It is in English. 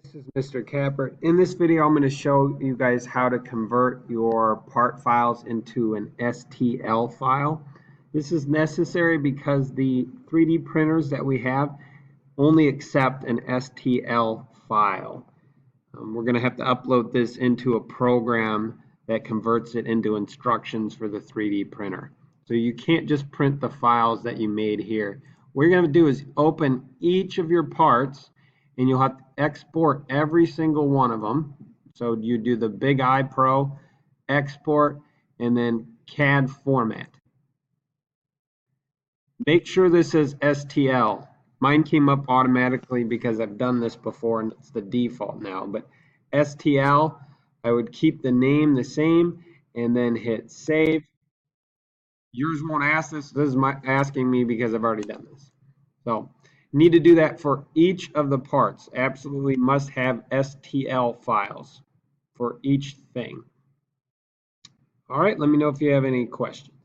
This is Mr. Capper. In this video, I'm going to show you guys how to convert your part files into an STL file. This is necessary because the 3D printers that we have only accept an STL file. We're going to have to upload this into a program that converts it into instructions for the 3D printer. So you can't just print the files that you made here. What you're going to do is open each of your parts, and you'll have to export every single one of them. So you do the Big I Pro, export, and then CAD format. Make sure this says STL. Mine came up automatically because I've done this before and it's the default now. But STL, I would keep the name the same and then hit save. Yours won't ask this. This is asking me because I've already done this. So you need to do that for each of the parts. Absolutely must have STL files for each thing. All right, let me know if you have any questions.